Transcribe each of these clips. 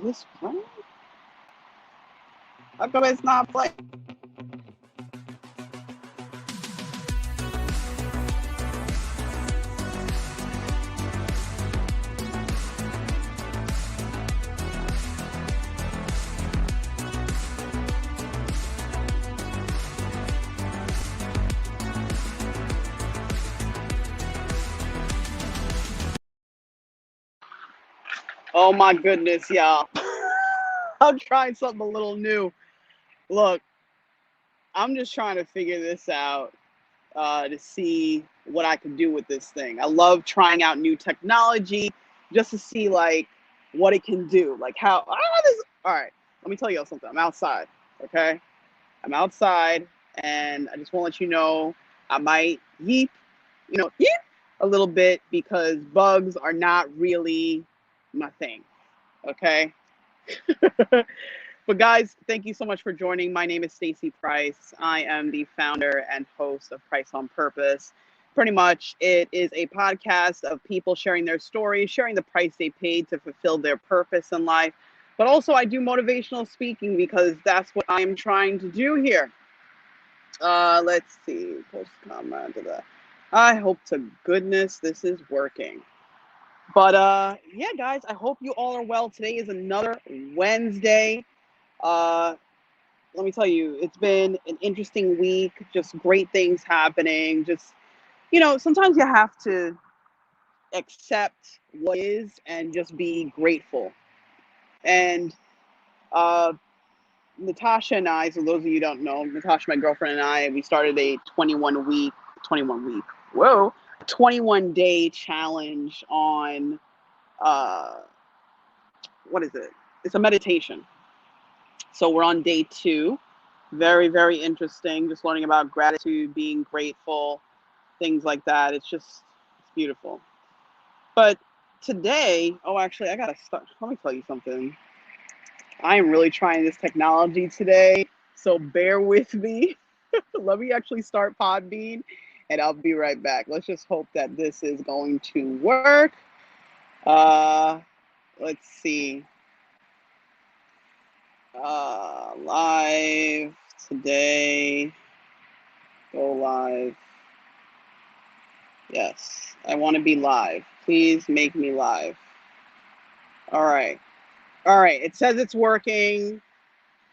this playing? How come it's not playing? Oh my goodness, y'all. I'm trying something a little new. Look, I'm just trying to figure this out to see what I can do with this thing. I love trying out new technology just to see like what it can do. Like how this all right, let me tell you all something. I'm outside, okay? I'm outside and I just want to let you know I might yeep a little bit because bugs are not really my thing. Okay. But guys, thank you so much for joining. My name is Stacey Pryce. I am the founder and host of Price on Purpose. Pretty much, it is a podcast of people sharing their stories, sharing the price they paid to fulfill their purpose in life. But also, I do motivational speaking because that's what I'm trying to do here. Let's see. Post comment to that. I hope to goodness this is working. But yeah, guys, I hope you all are well. Today is another Wednesday. Uh, Let me tell you, it's been an interesting week, just great things happening. Just, sometimes you have to accept what is and just be grateful. And uh, Natasha and I, so those of you who don't know, Natasha, my girlfriend, and I, we started a 21 week, whoa, 21-day challenge on, uh, what is it? It's a meditation. So we're on day 2. Very, very interesting. Just learning about gratitude, being grateful, things like that. It's beautiful. But today, oh, actually, I gotta start. Let me tell you something. I am really trying this technology today, so bear with me. Let me actually start Podbean, and I'll be right back. Let's just hope that this is going to work. Uh, let's see. Live today. Go live. Yes, I want to be live. Please make me live. All right. All right. It says it's working.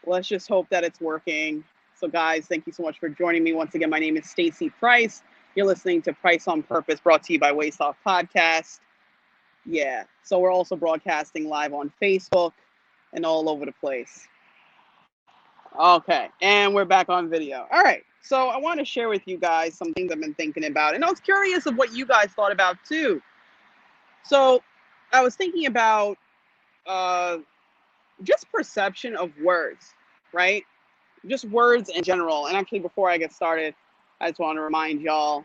Let's just hope that it's working. So, guys, thank you so much for joining me. Once again, my name is Stacey Pryce. You're listening to Price on Purpose, brought to you by Waste Off Podcast. Yeah. So, we're also broadcasting live on Facebook and all over the place. Okay. And we're back on video. All right. So, I want to share with you guys some things I've been thinking about. And I was curious of what you guys thought about too. So, I was thinking about uh, just perception of words, right? Just words in general. And actually, before I get started, I just want to remind y'all,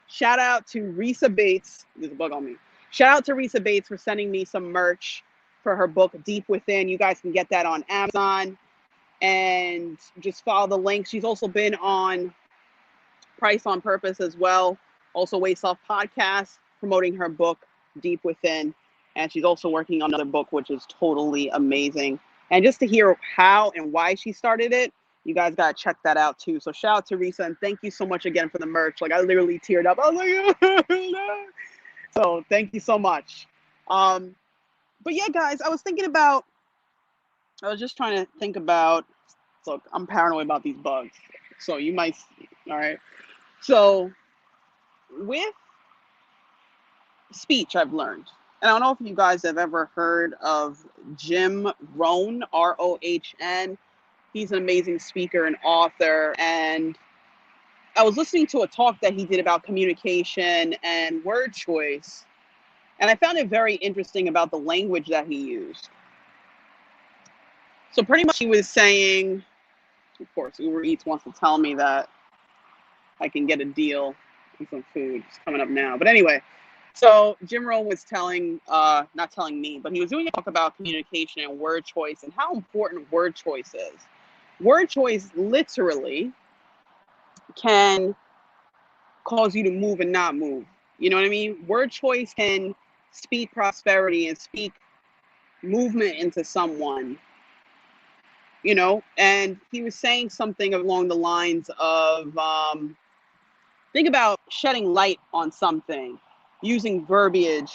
shout out to Risa Bates. There's a bug on me. Shout out to Risa Bates for sending me some merch for her book, Deep Within. You guys can get that on Amazon and just follow the link. She's also been on Price on Purpose as well. Also, Waste Off Podcast, promoting her book, Deep Within. And she's also working on another book, which is totally amazing. And just to hear how and why she started it, you guys got to check that out too. So shout out to Risa, and thank you so much again for the merch. Like, I literally teared up. I was like, so thank you so much. But yeah, guys, I was just trying to think about, look, I'm paranoid about these bugs. So you might, all right. So with speech, I've learned, and I don't know if you guys have ever heard of Jim Rohn, Rohn. He's an amazing speaker and author. And I was listening to a talk that he did about communication and word choice. And I found it very interesting about the language that he used. So pretty much he was saying, of course, Uber Eats wants to tell me that I can get a deal on some food. It's coming up now. But anyway, so Jim Rohn was not telling me, but he was doing a talk about communication and word choice and how important word choice is. Word choice literally can cause you to move and not move. You know what I mean? Word choice can speak prosperity and speak movement into someone, and he was saying something along the lines of, think about shedding light on something, using verbiage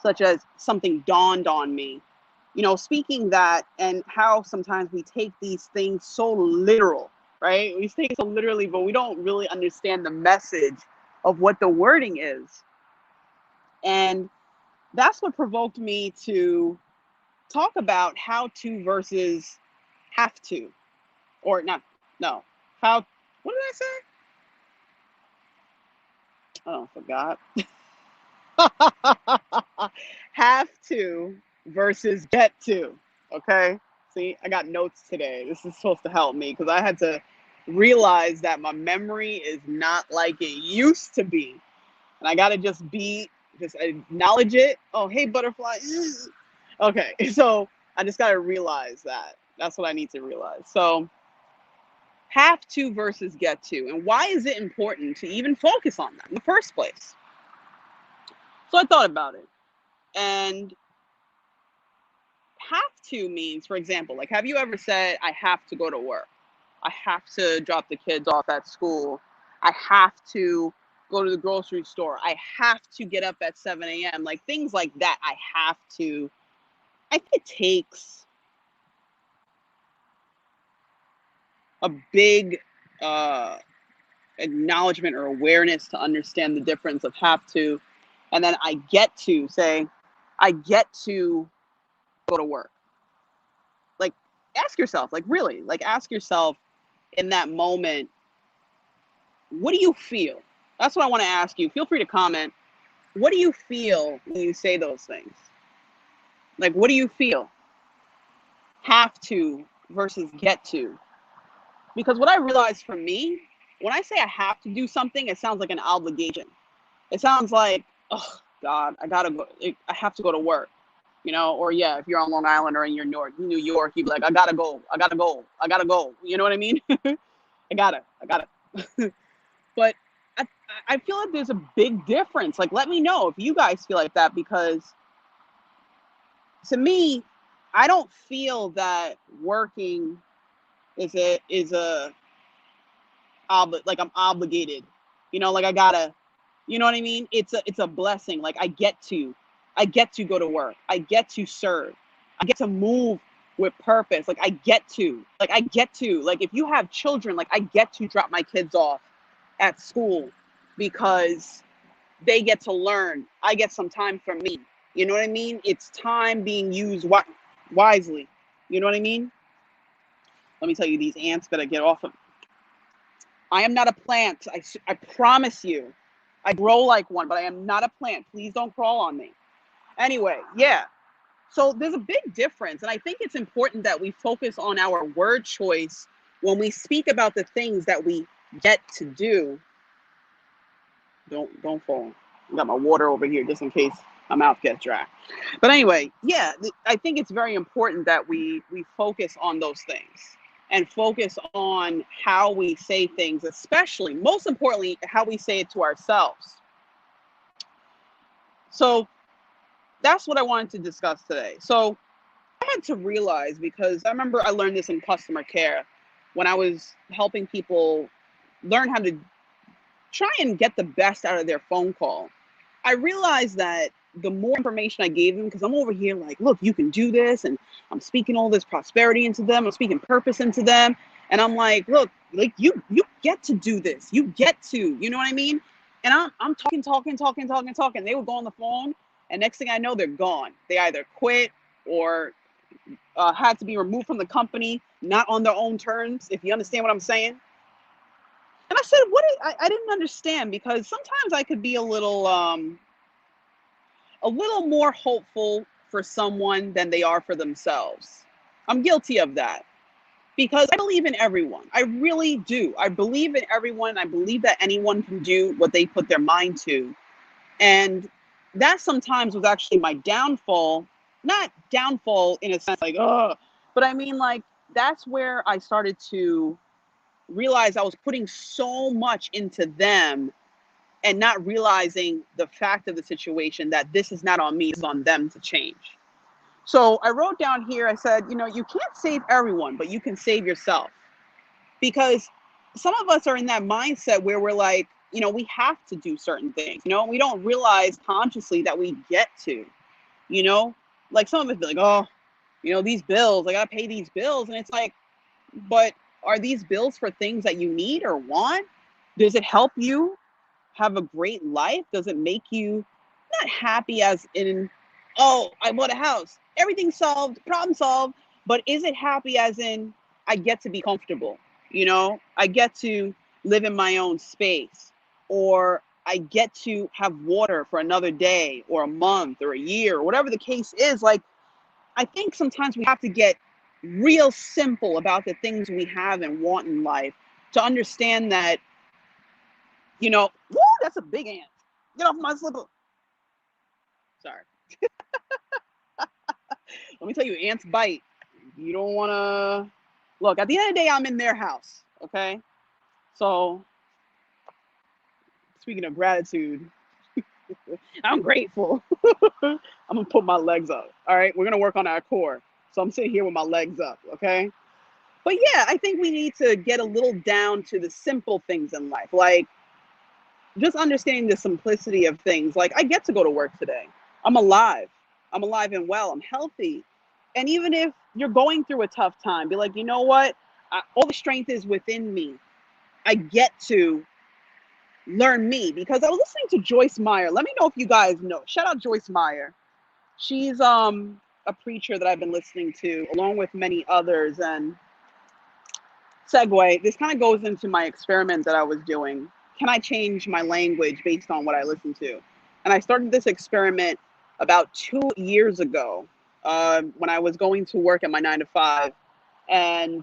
such as something dawned on me, speaking that, and how sometimes we take these things so literal, right? We take it so literally, but we don't really understand the message of what the wording is. And that's what provoked me to talk about how to versus have to, or not, no, how, what did I say? Oh, forgot. Have to versus get to. Okay. See, I got notes today. This is supposed to help me because I had to realize that my memory is not like it used to be. And I got to just acknowledge it. Oh, hey, butterfly. Okay. So I just got to realize that. That's what I need to realize. So have to versus get to. And why is it important to even focus on that in the first place? So I thought about it. And have to means, for example, like, have you ever said, I have to go to work? I have to drop the kids off at school. I have to go to the grocery store. I have to get up at 7 a.m. Like things like that. I have to. I think it takes a big acknowledgement or awareness to understand the difference of have to. And then I get to say, I get to go to work. Like, ask yourself, like, really, like, ask yourself in that moment, what do you feel? That's what I want to ask you. Feel free to comment. What do you feel when you say those things? Like, what do you feel? Have to versus get to. Because what I realized for me, when I say I have to do something, it sounds like an obligation. It sounds like, oh, God, I gotta go. I have to go to work. Or yeah, if you're on Long Island or in New York, you'd be like, I gotta go. You know what I mean? I gotta. But I feel like there's a big difference. Like, let me know if you guys feel like that, because to me, I don't feel that working is like I'm obligated. Like I gotta, you know what I mean? It's a blessing. Like I get to go to work. I get to serve. I get to move with purpose. Like I get to. Like if you have children, like I get to drop my kids off at school because they get to learn. I get some time for me. You know what I mean? It's time being used wisely. You know what I mean? Let me tell you, these ants better get off of. I am not a plant. I promise you. I grow like one, but I am not a plant. Please don't crawl on me. Anyway, yeah. So there's a big difference. And I think it's important that we focus on our word choice when we speak about the things that we get to do. Don't fall. I got my water over here just in case my mouth gets dry. But anyway, yeah, I think it's very important that we focus on those things and focus on how we say things, especially, most importantly, how we say it to ourselves. So that's what I wanted to discuss today. So I had to realize, because I remember I learned this in customer care when I was helping people learn how to try and get the best out of their phone call. I realized that the more information I gave them, because I'm over here like, look, you can do this, and I'm speaking all this prosperity into them, I'm speaking purpose into them, and I'm like, look, like you get to do this, you get to, you know what I mean? And I'm talking. They would go on the phone, and next thing I know, they're gone. They either quit or had to be removed from the company, not on their own terms, if you understand what I'm saying. And I said, I didn't understand, because sometimes I could be a little more hopeful for someone than they are for themselves. I'm guilty of that, because I believe in everyone. I really do. I believe in everyone. I believe that anyone can do what they put their mind to. And that sometimes was actually my downfall. Not downfall in a sense like, oh, but I mean, like, that's where I started to realize I was putting so much into them and not realizing the fact of the situation, that this is not on me, it's on them to change. So I wrote down here, I said, you can't save everyone, but you can save yourself. Because some of us are in that mindset where we're like, we have to do certain things, we don't realize consciously that we get to, you know, like some of us be like, oh, these bills, I gotta pay these bills. And it's like, but are these bills for things that you need or want? Does it help you have a great life? Does it make you not happy as in, oh, I bought a house, everything solved, problem solved, but is it happy as in, I get to be comfortable, I get to live in my own space, or I get to have water for another day or a month or a year, or whatever the case is. Like, I think sometimes we have to get real simple about the things we have and want in life to understand that, woo, that's a big ant. Get off my slipper. Sorry. Let me tell you, ants bite. You don't want to look. At the end of the day, I'm in their house. Okay. So, speaking of gratitude, I'm grateful. I'm going to put my legs up. All right. We're going to work on our core. So, I'm sitting here with my legs up. Okay. But yeah, I think we need to get a little down to the simple things in life. Like, just understanding the simplicity of things. Like, I get to go to work today. I'm alive. I'm alive and well. I'm healthy. And even if you're going through a tough time, be like, you know what? All the strength is within me. I get to learn me, because I was listening to Joyce Meyer. Let me know if you guys know. Shout out Joyce Meyer. She's a preacher that I've been listening to along with many others. And segue, this kind of goes into my experiment that I was doing. Can I change my language based on what I listen to? And I started this experiment about 2 years ago, when I was going to work at my 9 to 5. And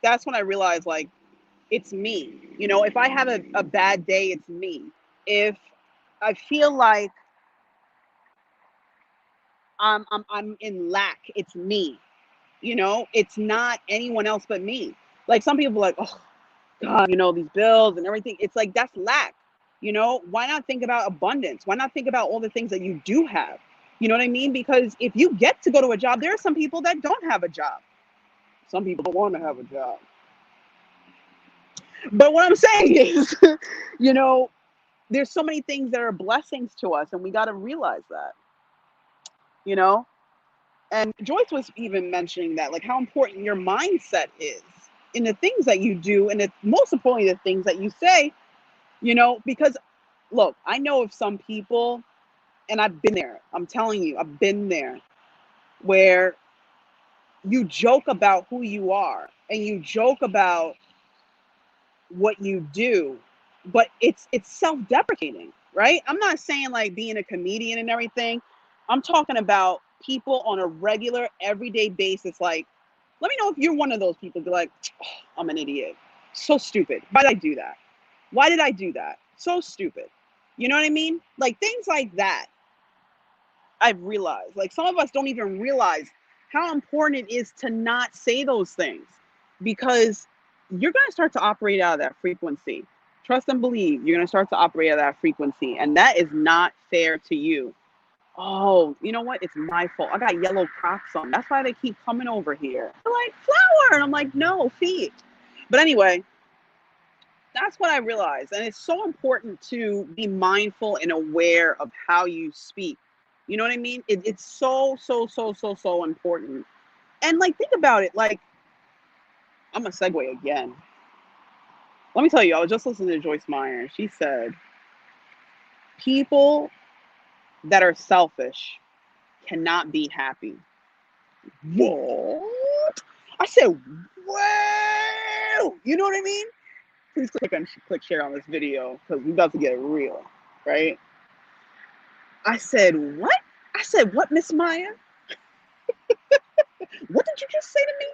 that's when I realized, like, it's me. If I have a bad day, it's me. If I feel like I'm in lack, it's me. It's not anyone else but me. Like, some people are like, oh God, these bills and everything. It's like, that's lack. Why not think about abundance? Why not think about all the things that you do have? You know what I mean? Because if you get to go to a job, there are some people that don't have a job. Some people don't want to have a job. But what I'm saying is, there's so many things that are blessings to us, and we got to realize that, you know? And Joyce was even mentioning that, like, how important your mindset is in the things that you do, and most importantly, the things that you say, because look, I know of some people, and I've been there. I'm telling you, I've been there, where you joke about who you are and you joke about what you do, but it's self-deprecating, right? I'm not saying like being a comedian and everything. I'm talking about people on a regular, everyday basis. Like, let me know if you're one of those people. Be like, oh, I'm an idiot. So stupid. Why did I do that? Why did I do that? So stupid. You know what I mean? Like, things like that. I've realized, like, some of us don't even realize how important it is to not say those things, because you're going to start to operate out of that frequency. Trust and believe, you're going to start to operate out of that frequency, and that is not fair to you. Oh, you know what? It's my fault. I got yellow Crocs on. That's why they keep coming over here. They're like, flower. And I'm like, no, feet. But anyway, that's what I realized. And it's so important to be mindful and aware of how you speak. You know what I mean? It's so, so, so, so, so important. And like, think about it. Like, I'm a segue again. Let me tell you, I was just listening to Joyce Meyer. She said, people that are selfish cannot be happy. What? I said, wow. You know what I mean? Please click share on this video, because we're about to get real, right? I said, what? I said, what, Miss Maya? What did you just say to me?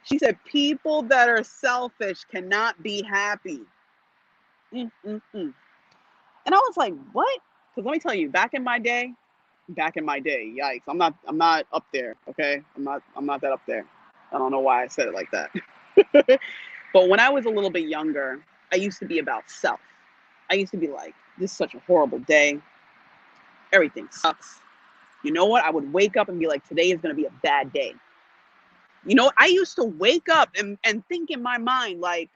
She said, people that are selfish cannot be happy. And I was like, what? Because let me tell you, back in my day, yikes, I'm not up there, okay? I'm not that up there. I don't know why I said it like that. But when I was a little bit younger, I used to be about self. I used to be like, this is such a horrible day. Everything sucks. You know what? I would wake up and be like, today is going to be a bad day. You know, I used to wake up and think in my mind, like,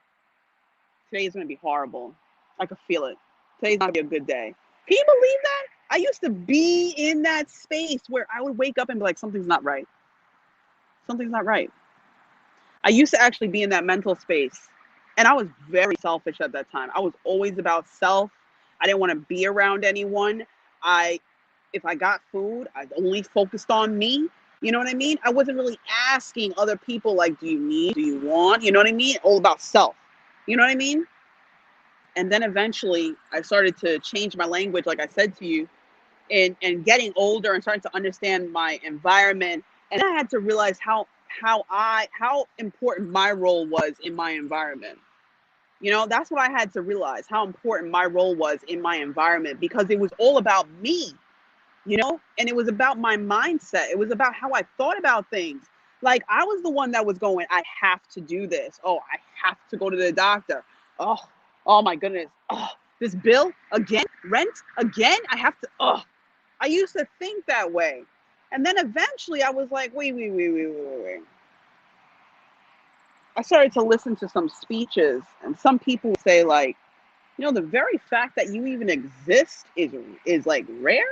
today is going to be horrible. I could feel it. Today's not going to be a good day. Can you believe that? I used to be in that space where I would wake up and be like, something's not right. Something's not right. I used to actually be in that mental space. And I was very selfish at that time. I was always about self. I didn't want to be around anyone. If I got food, I only focused on me. You know what I mean? I wasn't really asking other people, like, do you need, do you want? You know what I mean? All about self. You know what I mean? And then eventually I started to change my language, like I said to you, and getting older and starting to understand my environment. And I had to realize how important my role was in my environment. You know, that's what I had to realize, how important my role was in my environment, because it was all about me, you know, and it was about my mindset. It was about how I thought about things. Like, I was the one that was going, I have to do this. Oh, I have to go to the doctor. Oh, oh my goodness. Oh, this bill again, rent again. I have to. Oh, I used to think that way. And then eventually I was like, wait. I started to listen to some speeches, and some people say, like, you know, the very fact that you even exist is like rare.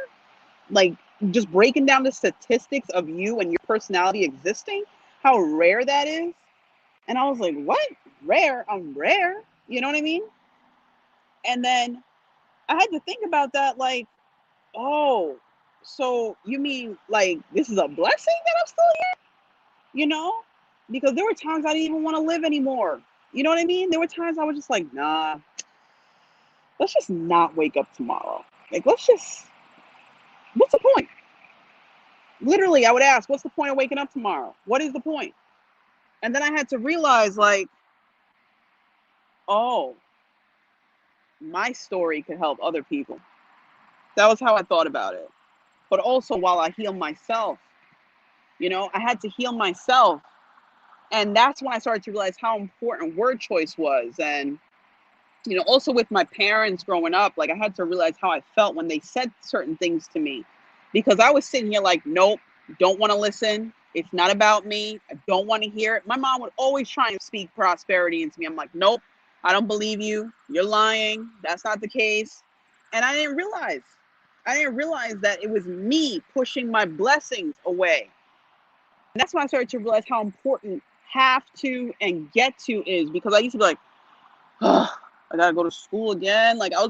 Like, just breaking down the statistics of you and your personality existing, how rare that is. And I was like, what? Rare? I'm rare. You know what I mean? And then I had to think about that, like, oh, so you mean like this is a blessing that I'm still here? You know? Because there were times I didn't even want to live anymore. You know what I mean? There were times I was just like, nah, let's just not wake up tomorrow. Like, what's the point? Literally, I would ask, what's the point of waking up tomorrow? What is the point? And then I had to realize, like, oh, my story could help other people. That was how I thought about it. But also, while I heal myself, you know, I had to heal myself. And that's when I started to realize how important word choice was. And, you know, also with my parents growing up, like, I had to realize how I felt when they said certain things to me, because I was sitting here like, nope, don't want to listen. It's not about me. I don't want to hear it. My mom would always try and speak prosperity into me. I'm like, nope, I don't believe you. You're lying. That's not the case. And I didn't realize that it was me pushing my blessings away. And that's when I started to realize how important have to and get to is, because I used to be like, oh, I gotta go to school again. Like, I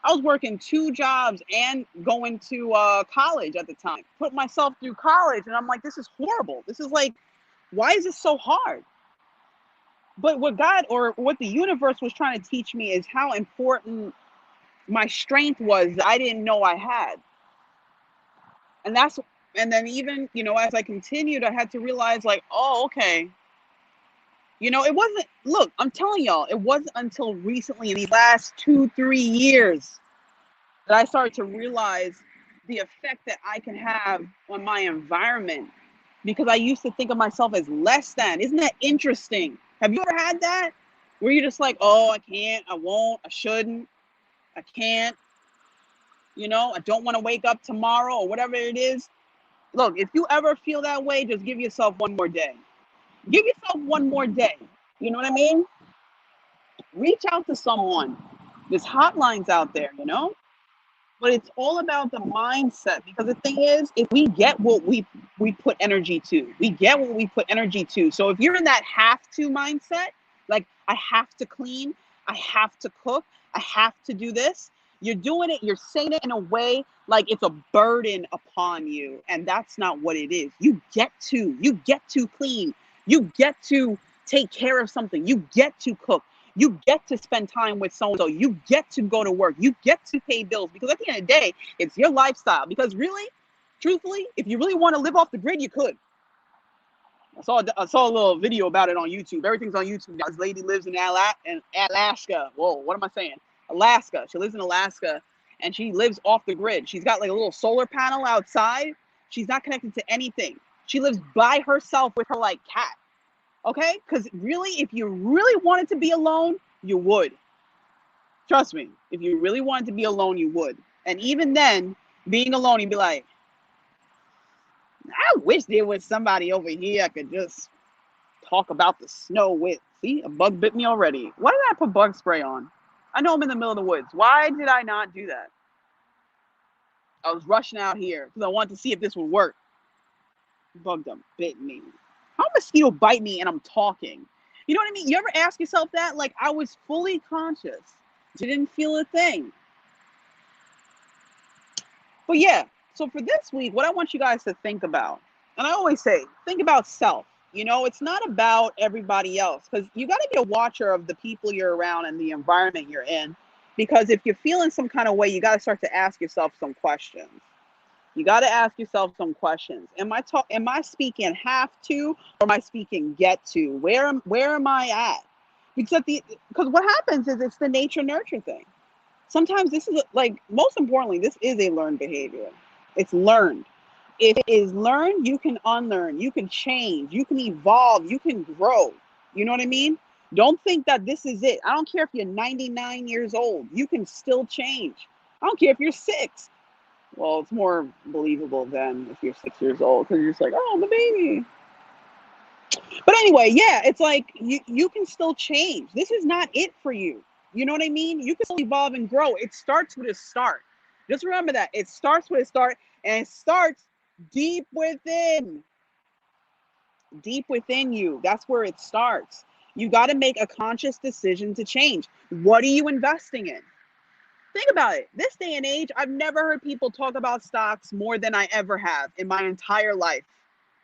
was working 2 jobs and going to college at the time, put myself through college, and I'm like, this is horrible. This is like, why is this so hard? But what God, or what the universe was trying to teach me, is how important my strength was that I didn't know I had. And then, even, you know, as I continued, I had to realize, like, oh, okay. You know, it wasn't, look, I'm telling y'all, it wasn't until recently, in these last 2-3 years, that I started to realize the effect that I can have on my environment, because I used to think of myself as less than. Isn't that interesting? Have you ever had that? Where you're just like, oh, I can't, I won't, I shouldn't, I can't, you know, I don't want to wake up tomorrow, or whatever it is. Look, if you ever feel that way, just give yourself one more day. Give yourself one more day. You know what I mean? Reach out to someone. There's hotlines out there, you know? But it's all about the mindset, because the thing is, if we get what we put energy to, we get what we put energy to. So if you're in that have to mindset, like, I have to clean, I have to cook, I have to do this, you're doing it, you're saying it in a way like it's a burden upon you. And that's not what it is. You get to clean, you get to take care of something, you get to cook, you get to spend time with so-and-so, you get to go to work, you get to pay bills, because at the end of the day, it's your lifestyle. Because really, truthfully, if you really want to live off the grid, you could. I saw a little video about it on YouTube. Everything's on YouTube now. This lady lives in Alaska. Whoa, what am I saying? Alaska. She lives in Alaska, and she lives off the grid. She's got like a little solar panel outside. She's not connected to anything. She lives by herself with her like cat. Okay? Because really, if you really wanted to be alone, you would. Trust me. If you really wanted to be alone, you would. And even then, being alone, you'd be like, I wish there was somebody over here I could just talk about the snow with. See, a bug bit me already. Why did I put bug spray on? I know I'm in the middle of the woods. Why did I not do that? I was rushing out here because I wanted to see if this would work. Bug done bit me. How mosquito bite me and I'm talking? You know what I mean? You ever ask yourself that? Like, I was fully conscious. Didn't feel a thing. But yeah, so for this week, what I want you guys to think about, and I always say, think about self. You know, it's not about everybody else, because you got to be a watcher of the people you're around and the environment you're in. Because if you're feeling some kind of way, you got to start to ask yourself some questions. You got to ask yourself some questions. Am I speaking have to, or am I speaking get to? Where am I at? Because what happens is it's the nature nurture thing. Sometimes this is like, most importantly, this is a learned behavior. It's learned. If it is learned, you can unlearn, you can change, you can evolve, you can grow. You know what I mean? Don't think that this is it. I don't care if you're 99 years old, you can still change. I don't care if you're 6. Well, it's more believable than if you're 6 years old, because you're just like, oh, I'm a baby. But anyway, yeah, it's like you can still change. This is not it for you. You know what I mean? You can still evolve and grow. It starts with a start. Just remember that. It starts with a start, and it starts deep within. Deep within you. That's where it starts. You got to make a conscious decision to change. What are you investing in? Think about it. This day and age, I've never heard people talk about stocks more than I ever have in my entire life.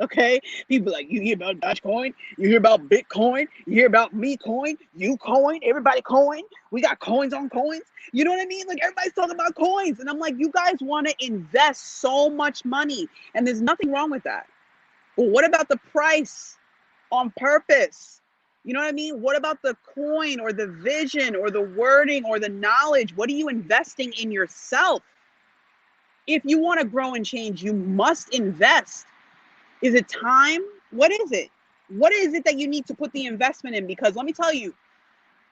Okay, people like, you hear about Dogecoin, you hear about Bitcoin, you hear about me coin, you coin, everybody coin. We got coins on coins. You know what I mean? Like, everybody's talking about coins, and I'm like, you guys want to invest so much money, and there's nothing wrong with that. But what about the price on purpose? You know what I mean? What about the coin or the vision or the wording or the knowledge? What are you investing in yourself? If you want to grow and change, you must invest. Is it time? What is it? What is it that you need to put the investment in? Because let me tell you,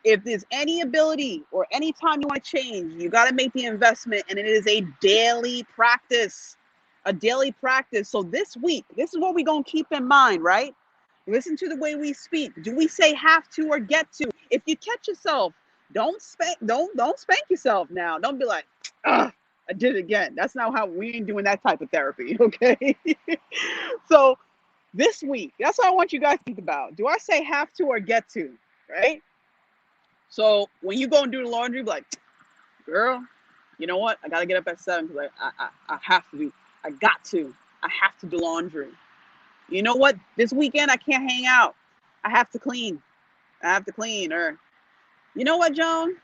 if there's any ability or any time you want to change, you got to make the investment, and it is a daily practice. A daily practice. So this week, this is what we're going to keep in mind, right? Listen to the way we speak. Do we say have to or get to? If you catch yourself, don't spank yourself now. Don't be like, ah, I did it again. That's not how, we ain't doing that type of therapy, okay? So this week, that's what I want you guys to think about. Do I say have to or get to, right? So when you go and do the laundry, be like, girl, you know what? I got to get up at 7 because I have to do, I have to do laundry. You know what? This weekend, I can't hang out. I have to clean. Or, you know what, Joan?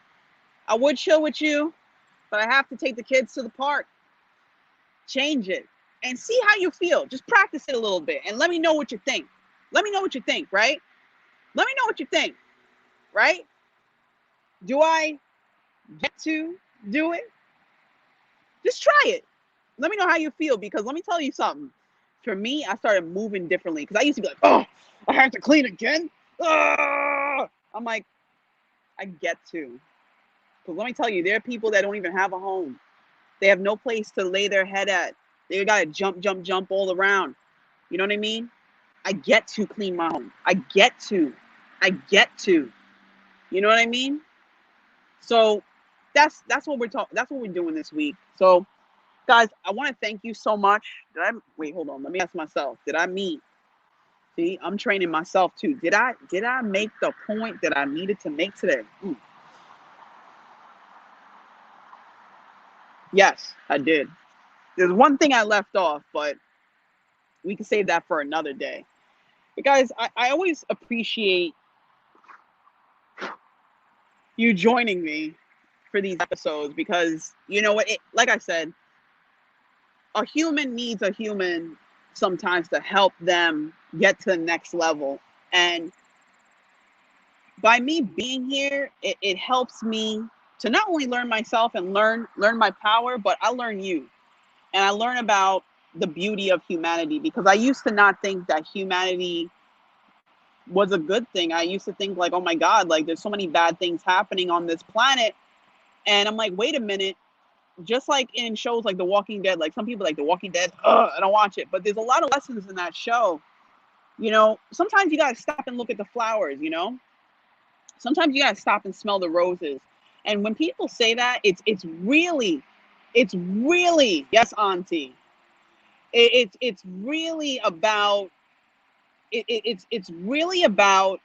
I would chill with you, but I have to take the kids to the park. Change it and see how you feel. Just practice it a little bit and let me know what you think. Let me know what you think, right? Let me know what you think, right? Do I get to do it? Just try it. Let me know how you feel, because let me tell you something. For me, I started moving differently, because I used to be like, oh, I have to clean again. I'm like, I get to. Because let me tell you, there are people that don't even have a home. They have no place to lay their head at. They got to jump all around. You know what I mean? I get to clean my home. I get to. You know what I mean? So that's what we're talking. That's what we're doing this week. So, guys, I want to thank you so much. Wait, hold on. Let me ask myself. Did I meet? See, I'm training myself too. Did I make the point that I needed to make today? Yes, I did. There's one thing I left off, but we can save that for another day. But guys, I always appreciate you joining me for these episodes, because you know what? Like I said, a human needs a human sometimes to help them get to the next level. And by me being here, it helps me to not only learn myself and learn my power, but I learn you. And I learn about the beauty of humanity, because I used to not think that humanity was a good thing. I used to think like, oh my God, like there's so many bad things happening on this planet. And I'm like, wait a minute. just like in shows like The Walking Dead, like some people like The Walking Dead, I don't watch it, but there's a lot of lessons in that show. Sometimes you gotta stop and look at the flowers, sometimes you gotta stop and smell the roses. And when people say that, it's really, yes, auntie. It's really about it's really about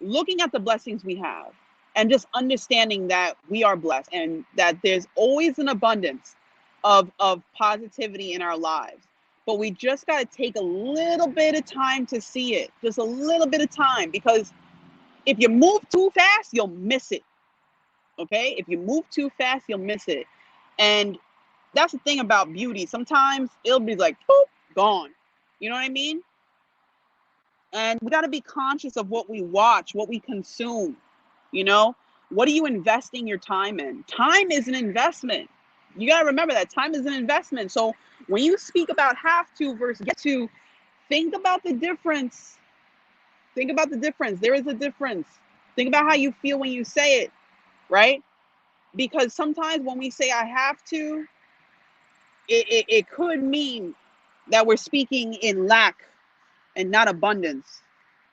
looking at the blessings we have and just understanding that we are blessed and that there's always an abundance of positivity in our lives. But we just got to take a little bit of time to see it, just a little bit of time, because if you move too fast, you'll miss it. Okay? If you move too fast, you'll miss it. And that's the thing about beauty. Sometimes it'll be like, boop, gone. You know what I mean? And we got to be conscious of what we watch, what we consume. What are you investing your time in? Time is an investment. You got to remember that time is an investment. So when you speak about have to versus get to, think about the difference. Think about the difference. There is a difference. Think about how you feel when you say it, right? Because sometimes when we say I have to, it could mean that we're speaking in lack and not abundance.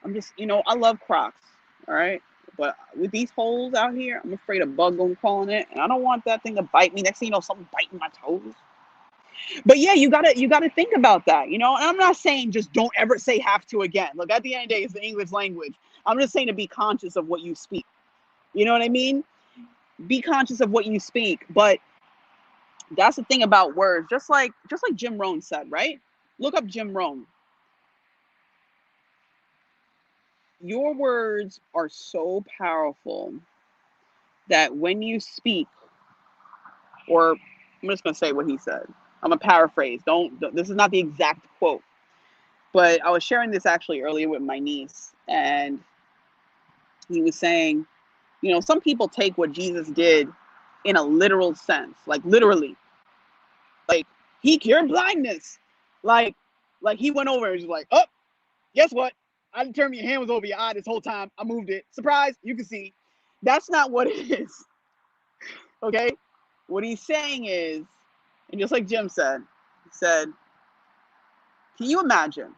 I love Crocs, all right? But with these holes out here, I'm afraid a bug gonna crawl in it, and I don't want that thing to bite me. Next thing you know, something biting my toes. But yeah, you gotta think about that, And I'm not saying just don't ever say have to again. Look, at the end of the day, it's the English language. I'm just saying to be conscious of what you speak. You know what I mean? Be conscious of what you speak. But that's the thing about words. Just like Jim Rohn said, right? Look up Jim Rohn. Your words are so powerful that when you speak, or I'm just going to say what he said. I'm going to paraphrase. This is not the exact quote, but I was sharing this actually earlier with my niece, and he was saying, some people take what Jesus did in a literal sense, like literally, like he cured blindness. Like he went over and was like, oh, guess what? I determined your hand was over your eye this whole time. I moved it. Surprise, you can see. That's not what it is. Okay? What he's saying is, and just like Jim said, he said, can you imagine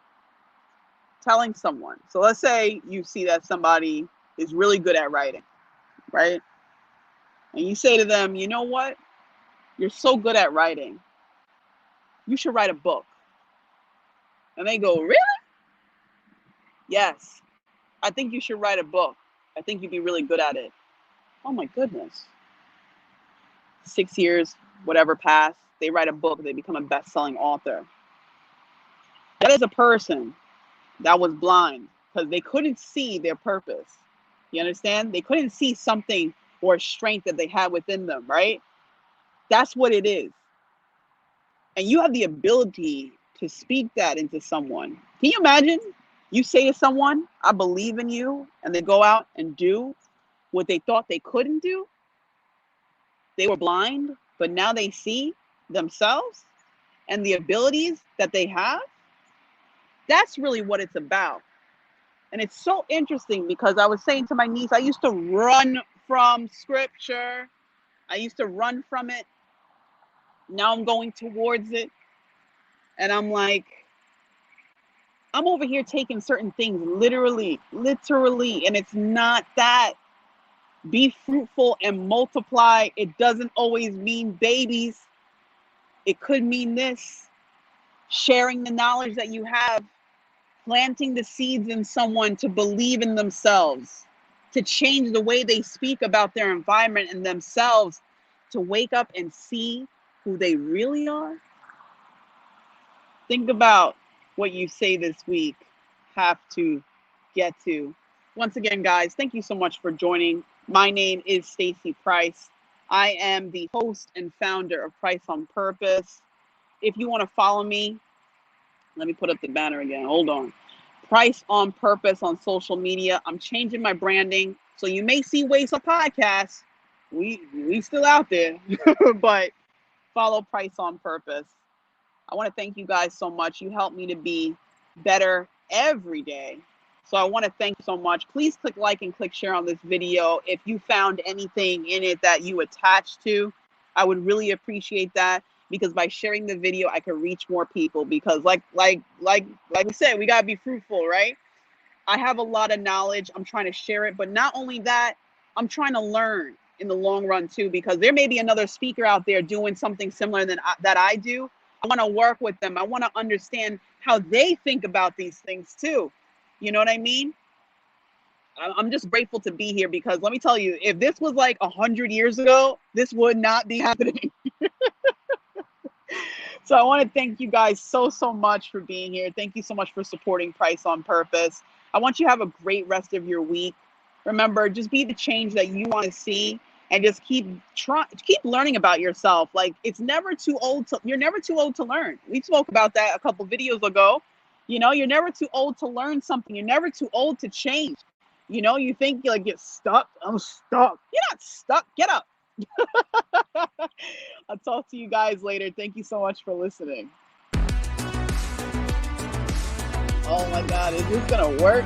telling someone, so let's say you see that somebody is really good at writing, right? And you say to them, you know what? You're so good at writing. You should write a book. And they go, really? Yes. I think you should write a book. I think you'd be really good at it. Oh my goodness. 6 years, whatever pass, they write a book, they become a best-selling author. That is a person that was blind because they couldn't see their purpose. You understand? They couldn't see something or strength that they had within them, right? That's what it is. And you have the ability to speak that into someone. Can you imagine? You say to someone, I believe in you, and they go out and do what they thought they couldn't do. They were blind, but now they see themselves and the abilities that they have. That's really what it's about. And it's so interesting because I was saying to my niece, I used to run from scripture. I used to run from it. Now I'm going towards it. And I'm like, I'm over here taking certain things literally, and it's not that. Be fruitful and multiply. It doesn't always mean babies. It could mean this. Sharing the knowledge that you have, planting the seeds in someone to believe in themselves, to change the way they speak about their environment and themselves, to wake up and see who they really are. Think about what you say this week. Have to, get to. Once again, guys, thank you so much for joining. My name is Stacey Pryce. I am the host and founder of Price on Purpose. If you want to follow me, let me put up the banner again. Hold on. Price on Purpose on social media. I'm changing my branding. So you may see Waste on Podcasts. We still out there. But follow Price on Purpose. I want to thank you guys so much. You help me to be better every day. So I want to thank you so much. Please click like and click share on this video if you found anything in it that you attached to. I would really appreciate that, because by sharing the video, I can reach more people, because like we said, we gotta be fruitful, right? I have a lot of knowledge. I'm trying to share it, but not only that, I'm trying to learn in the long run too, because there may be another speaker out there doing something similar that I do. I want to work with them. I want to understand how they think about these things too. You know what I mean? I'm just grateful to be here, because let me tell you, if this was like 100 years ago, this would not be happening. So I want to thank you guys so much for being here. Thank you so much for supporting Price on Purpose. I want you to have a great rest of your week. Remember, just be the change that you want to see, and just keep learning about yourself. Like, you're never too old to learn. We spoke about that a couple videos ago. You're never too old to learn something. You're never too old to change. You think you're like, you're stuck. I'm stuck. You're not stuck. Get up. I'll talk to you guys later. Thank you so much for listening. Oh my God, is this gonna work?